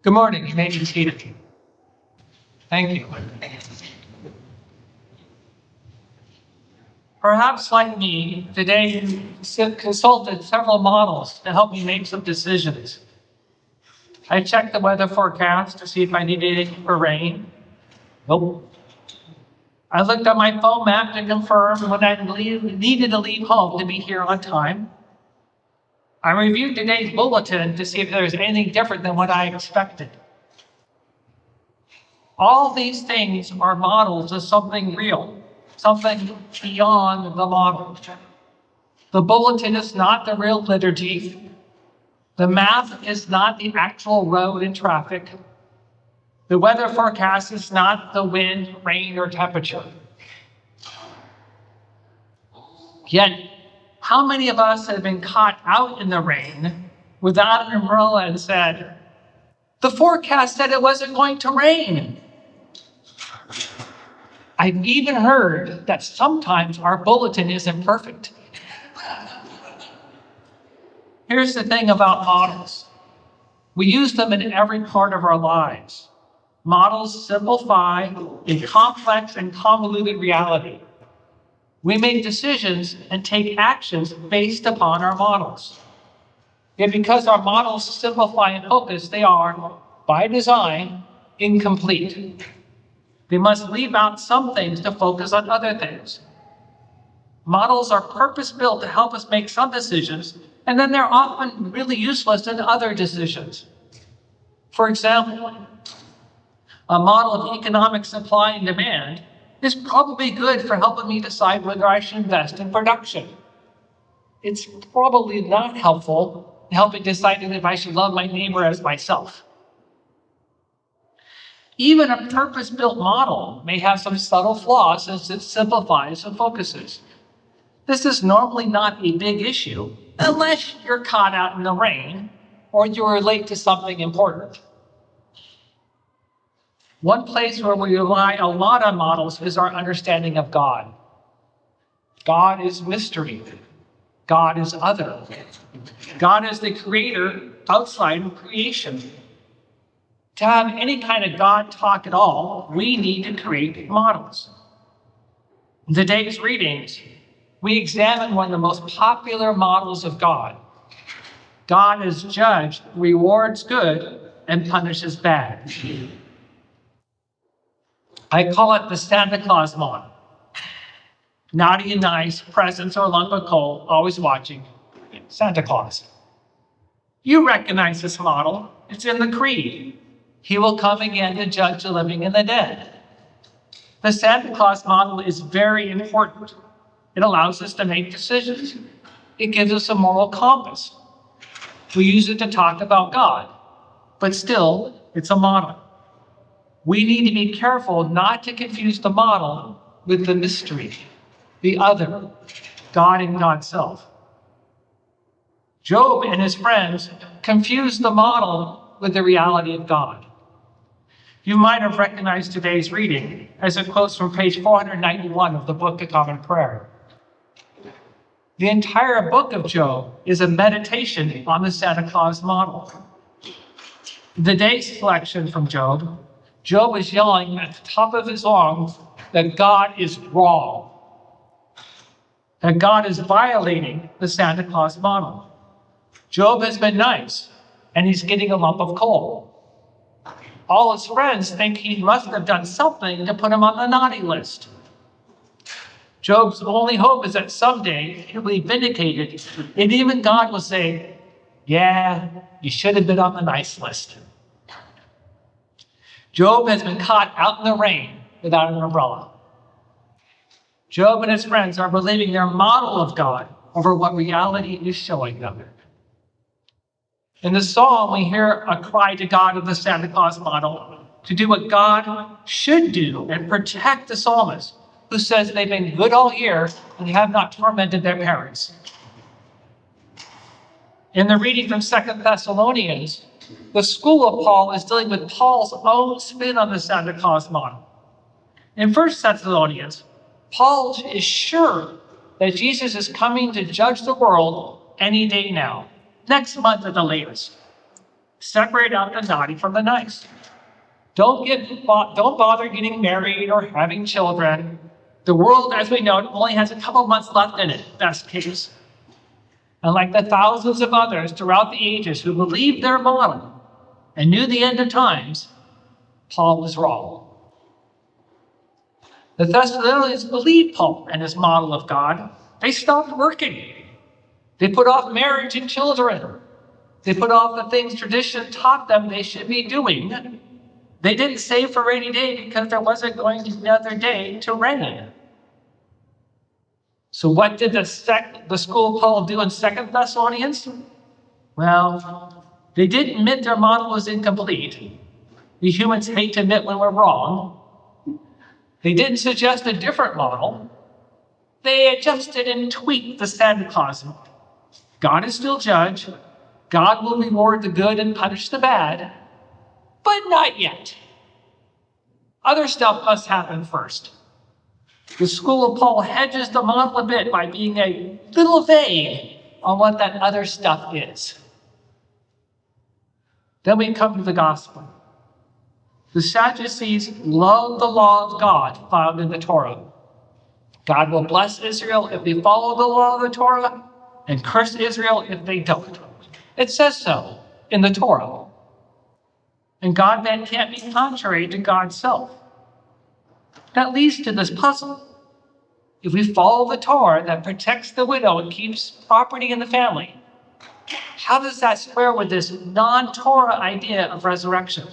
Good morning. You may be seated. Thank you. Perhaps like me, today you consulted several models to help me make some decisions. I checked the weather forecast to see if I needed anything for rain. Nope. I looked at my phone map to confirm when I needed to leave home to be here on time. I reviewed today's bulletin to see if there was anything different than what I expected. All these things are models of something real, something beyond the model. The bulletin is not the real liturgy. The map is not the actual road and traffic. The weather forecast is not the wind, rain, or temperature. Yet, how many of us have been caught out in the rain without an umbrella and said, "The forecast said it wasn't going to rain"? I've even heard that sometimes our bulletin isn't perfect. Here's the thing about models. We use them in every part of our lives. Models simplify a complex and convoluted reality. We make decisions and take actions based upon our models. Yet because our models simplify and focus, they are, by design, incomplete. They must leave out some things to focus on other things. Models are purpose-built to help us make some decisions, and then they're often really useless in other decisions. For example, a model of economic supply and demand is probably good for helping me decide whether I should invest in production. It's probably not helpful in helping decide if I should love my neighbor as myself. Even a purpose-built model may have some subtle flaws as it simplifies and focuses. This is normally not a big issue unless you're caught out in the rain or you're late to something important. One place where we rely a lot on models is our understanding of God. God is mystery. God is other. God is the creator outside of creation. To have any kind of God talk at all, we need to create models. In today's readings, we examine one of the most popular models of God. God as judge rewards good and punishes bad. I call it the Santa Claus model. Naughty and nice, presents or a lump of coal, always watching. Santa Claus. You recognize this model. It's in the Creed. He will come again to judge the living and the dead. The Santa Claus model is very important. It allows us to make decisions. It gives us a moral compass. We use it to talk about God, but still, it's a model. We need to be careful not to confuse the model with the mystery, the other, God and God's self. Job and his friends confused the model with the reality of God. You might have recognized today's reading as it quotes from page 491 of the Book of Common Prayer. The entire book of Job is a meditation on the Santa Claus model. The day's selection from Job, Job is yelling at the top of his lungs that God is wrong, that God is violating the Santa Claus model. Job has been nice, and he's getting a lump of coal. All his friends think he must have done something to put him on the naughty list. Job's only hope is that someday he'll be vindicated, and even God will say, "Yeah, you should have been on the nice list." Job has been caught out in the rain without an umbrella. Job and his friends are believing their model of God over what reality is showing them. In the psalm, we hear a cry to God of the Santa Claus model to do what God should do and protect the psalmist, who says they've been good all year and have not tormented their parents. In the reading from 2 Thessalonians, the school of Paul is dealing with Paul's own spin on the Santa Claus model. In 1 Thessalonians, Paul is sure that Jesus is coming to judge the world any day now, next month at the latest. Separate out the naughty from the nice. Don't bother getting married or having children. The world, as we know it, only has a couple months left in it, best case. And like the thousands of others throughout the ages who believed their model and knew the end of times, Paul was wrong. The Thessalonians believed Paul and his model of God. They stopped working. They put off marriage and children. They put off the things tradition taught them they should be doing. They didn't save for rainy day because there wasn't going to be another day to rain. So what did the school of Paul do in 2 Thessalonians? Well, they didn't admit their model was incomplete. We humans hate to admit when we're wrong. They didn't suggest a different model. They adjusted and tweaked the Santa Claus model. God is still judge. God will reward the good and punish the bad. But not yet. Other stuff must happen first. The school of Paul hedges the model a bit by being a little vague on what that other stuff is. Then we come to the gospel. The Sadducees love the law of God found in the Torah. God will bless Israel if they follow the law of the Torah and curse Israel if they don't. It says so in the Torah. And God then can't be contrary to God's self. That leads to this puzzle. If we follow the Torah that protects the widow and keeps property in the family, how does that square with this non-Torah idea of resurrection?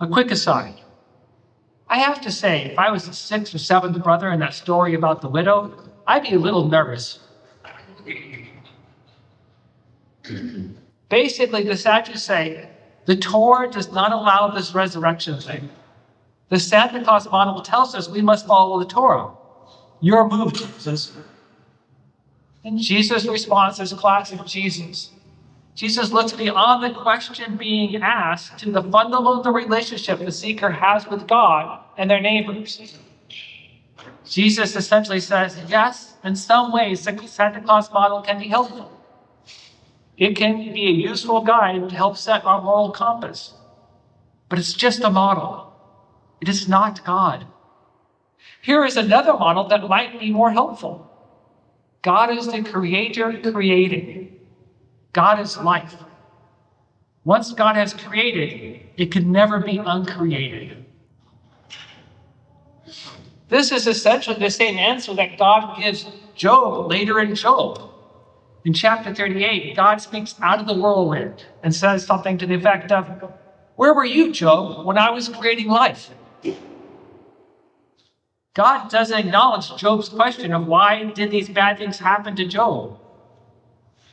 A quick aside. I have to say, if I was the sixth or seventh brother in that story about the widow, I'd be a little nervous. Basically, the Sadducees say, the Torah does not allow this resurrection thing. The Santa Claus model tells us we must follow the Torah. Your move, Jesus. And Jesus' response is classic Jesus. Jesus looks beyond the question being asked to the fundamental relationship the seeker has with God and their neighbors. Jesus essentially says, yes, in some ways, the Santa Claus model can be helpful. It can be a useful guide to help set our moral compass. But it's just a model. It is not God. Here is another model that might be more helpful. God is the creator creating. God is life. Once God has created, it can never be uncreated. This is essentially the same answer that God gives Job later in Job. In chapter 38, God speaks out of the whirlwind and says something to the effect of, "Where were you, Job, when I was creating life?" God doesn't acknowledge Job's question of why did these bad things happen to Job.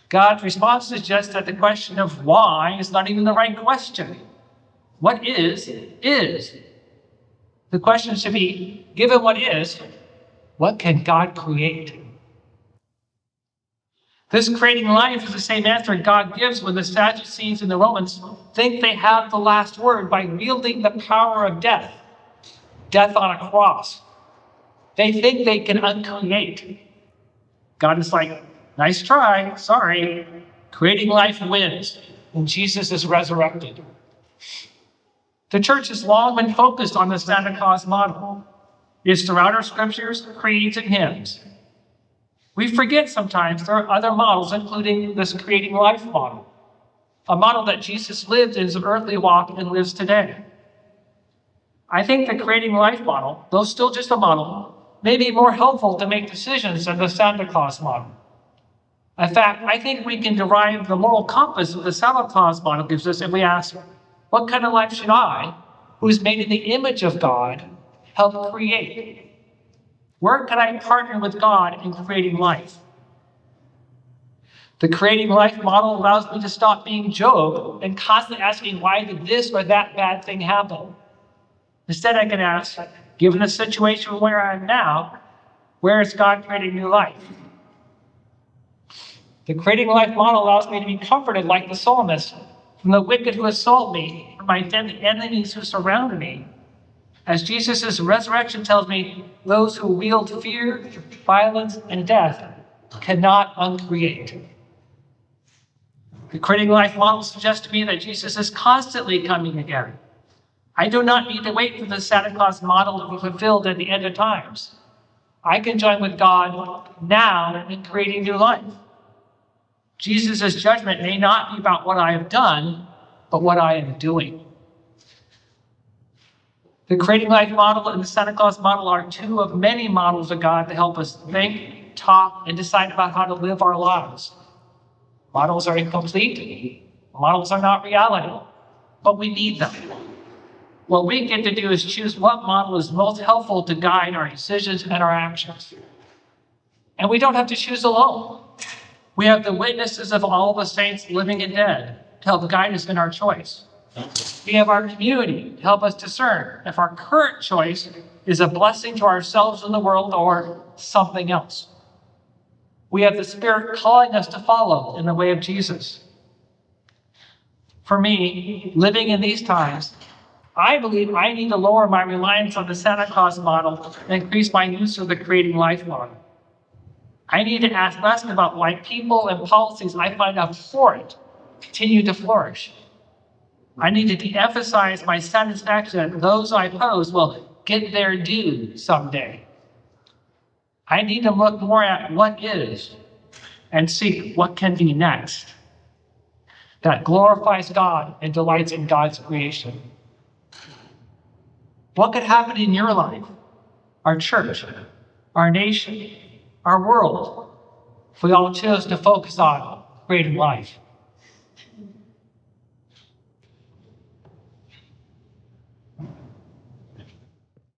God's response suggests that the question of why is not even the right question. What is, is. The question should be, given what is, what can God create? This creating life is the same answer God gives when the Sadducees and the Romans think they have the last word by wielding the power of death on a cross. They think they can uncreate. God is like, nice try, sorry. Creating life wins, and Jesus is resurrected. The church has long been focused on the Santa Claus model. It's throughout our scriptures, creeds, and hymns. We forget sometimes there are other models, including this creating life model, a model that Jesus lived in his earthly walk and lives today. I think the creating life model, though still just a model, may be more helpful to make decisions than the Santa Claus model. In fact, I think we can derive the moral compass that the Santa Claus model gives us if we ask, what kind of life should I, who is made in the image of God, help create? Where can I partner with God in creating life? The creating life model allows me to stop being Job and constantly asking, why did this or that bad thing happen? Instead, I can ask, given the situation where I am now, where is God creating new life? The creating life model allows me to be comforted like the psalmist from the wicked who assault me, from my enemies who surround me. As Jesus' resurrection tells me, those who wield fear, violence, and death cannot uncreate. The creating life model suggests to me that Jesus is constantly coming again. I do not need to wait for the Santa Claus model to be fulfilled at the end of times. I can join with God now in creating new life. Jesus' judgment may not be about what I have done, but what I am doing. The creating life model and the Santa Claus model are two of many models of God to help us think, talk, and decide about how to live our lives. Models are incomplete. Models are not reality, but we need them. What we get to do is choose what model is most helpful to guide our decisions and our actions. And we don't have to choose alone. We have the witnesses of all the saints, living and dead, to help guide us in our choice. We have our community to help us discern if our current choice is a blessing to ourselves and the world or something else. We have the Spirit calling us to follow in the way of Jesus. For me, living in these times, I believe I need to lower my reliance on the Santa Claus model and increase my use of the creating life model. I need to ask less about why people and policies I find abhorrent continue to flourish. I need to de-emphasize my satisfaction that those I oppose will get their due someday. I need to look more at what is and seek what can be next that glorifies God and delights in God's creation. What could happen in your life, our church, our nation, our world, if we all chose to focus on creating life?